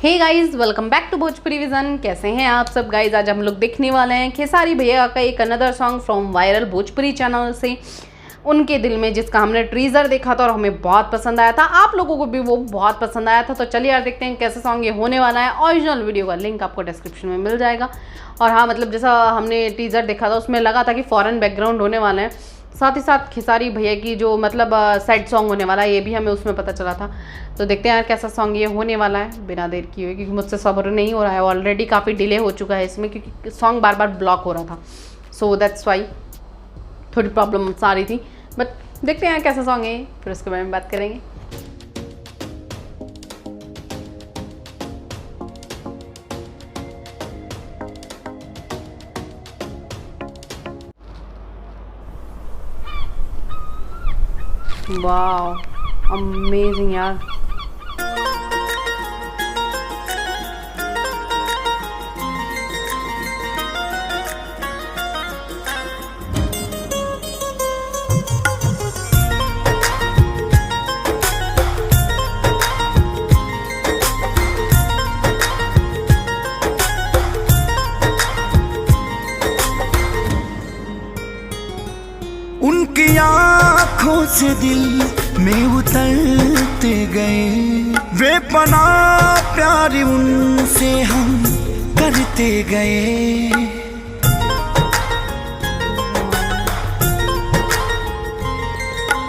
Hey guys, welcome back to Bhojpuri vision. कैसे हैं आप सब गाइज? आज हम लोग देखने वाले हैं खेसारी भैया का एक another song from viral Bhojpuri channel से, उनके दिल में, जिसका हमने ट्रीजर देखा था और हमें बहुत पसंद आया था। आप लोगों को भी वो बहुत पसंद आया था। तो चलिए यार देखते हैं कैसे सॉन्ग ये होने वाला है। ओरिजिनल वीडियो का लिंक आपको डिस्क्रिप्शन में मिल जाएगा। और हाँ, मतलब जैसा हमने टीजर देखा था उसमें लगा था कि फॉरेन बैकग्राउंड होने वाला है, साथ ही साथ खेसारी भैया की जो मतलब सैड सॉन्ग होने वाला है, ये भी हमें उसमें पता चला था। तो देखते हैं यार कैसा सॉन्ग ये होने वाला है बिना देर किए हुए, क्योंकि मुझसे सब्र नहीं हो रहा है। ऑलरेडी काफ़ी डिले हो चुका है इसमें, क्योंकि सॉन्ग बार बार ब्लॉक हो रहा था। सो दैट्स वाई थोड़ी प्रॉब्लम आ रही थी। बट देखते हैं यार कैसा सॉन्ग है, फिर उसके बारे में बात करेंगे। वाओ, अमेजिंग यार। उनकी आँखों से दिल में उतरते गए, वे पना प्यार उनसे हम करते गए।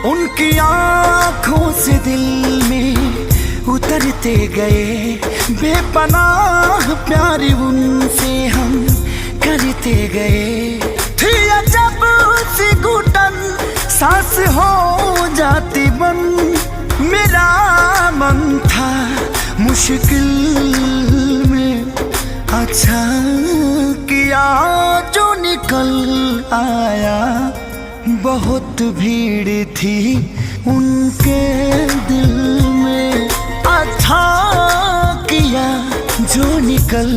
उनकी आँखों से दिल में उतरते गए, बेपनाह प्यार उनसे हम करते गए। थी अजब सी घुटन, सांस हो जाती बन, मेरा मन था मुश्किल में। अच्छा किया जो निकल आया, बहुत भीड़ थी उनके दिल में। अच्छा किया जो निकल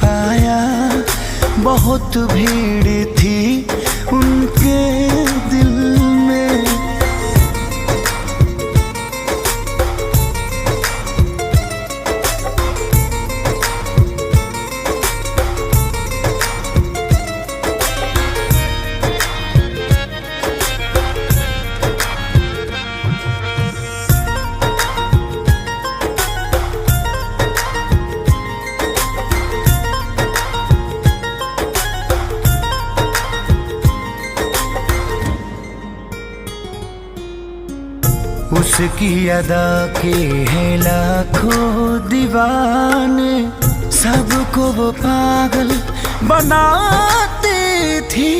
आया, बहुत भीड़ थी उनके दिल में। उसकी अदा के हैं लाखों दीवाने, सबको वो पागल बनाती थी।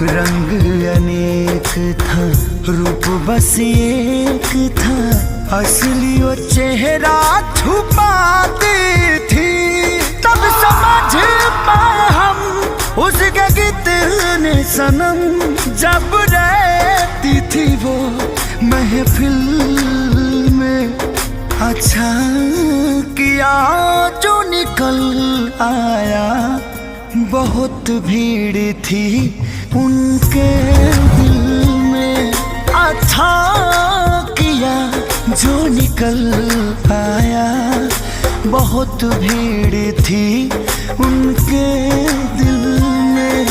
रंग अनेक था, रूप बस एक था, असली वो चेहरा छुपाती थी। तब समझ पाए हम उसके कितने सनम, जब रहती थी वो महफिल में। अच्छा किया जो निकल आया, बहुत भीड़ थी उनके दिल में। अच्छा किया जो निकल आया, बहुत भीड़ थी उनके दिल में।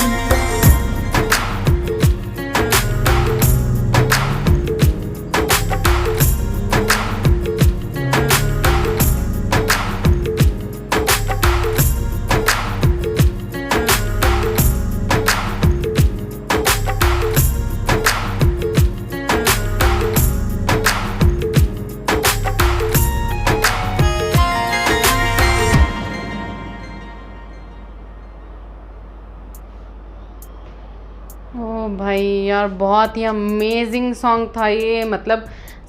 ओ भाई यार, बहुत ही अमेजिंग सॉन्ग था ये। मतलब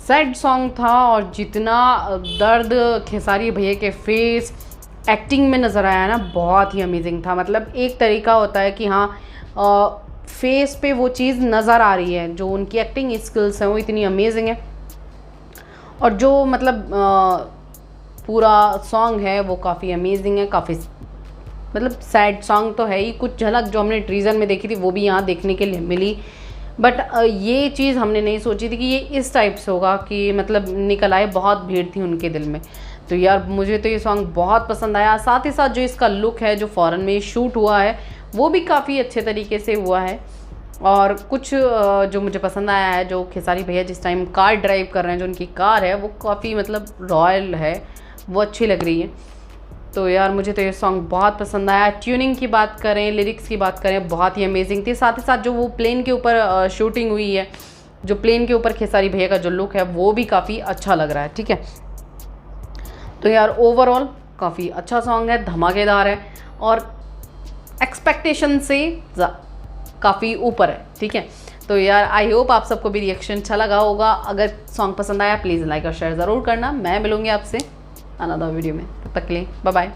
सैड सॉन्ग था, और जितना दर्द खेसारी भैया के फेस एक्टिंग में नज़र आया ना, बहुत ही अमेजिंग था। मतलब एक तरीका होता है कि हाँ, फेस पे वो चीज़ नज़र आ रही है, जो उनकी एक्टिंग स्किल्स हैं वो इतनी अमेजिंग है। और जो मतलब पूरा सॉन्ग है वो काफ़ी अमेजिंग है, काफ़ी मतलब सैड सॉन्ग तो है ही। कुछ झलक जो हमने ट्रीजर में देखी थी वो भी यहाँ देखने के लिए मिली। बट ये चीज़ हमने नहीं सोची थी कि ये इस टाइप से होगा कि मतलब निकल आए, बहुत भीड़ थी उनके दिल में। तो यार मुझे तो ये सॉन्ग बहुत पसंद आया। साथ ही साथ जो इसका लुक है, जो फ़ॉरेन में शूट हुआ है, वो भी काफ़ी अच्छे तरीके से हुआ है। और कुछ जो मुझे पसंद आया है, जो खेसारी भैया जिस टाइम कार ड्राइव कर रहे हैं, जो उनकी कार है वो काफ़ी मतलब रॉयल है, वो अच्छी लग रही है। तो यार मुझे तो ये सॉन्ग बहुत पसंद आया। ट्यूनिंग की बात करें, लिरिक्स की बात करें, बहुत ही अमेजिंग थी। साथ ही साथ जो वो प्लेन के ऊपर शूटिंग हुई है, जो प्लेन के ऊपर खेसारी भैया का जो लुक है, वो भी काफ़ी अच्छा लग रहा है। ठीक है, तो यार ओवरऑल काफ़ी अच्छा सॉन्ग है, धमाकेदार है और एक्सपेक्टेशन से काफ़ी ऊपर है। ठीक है, तो यार आई होप आप सबको भी रिएक्शन अच्छा लगा होगा। अगर सॉन्ग पसंद आया प्लीज़ लाइक और शेयर ज़रूर करना। मैं मिलूँगी आपसे अनदर वीडियो में, तब तक के लिए बाय बाय।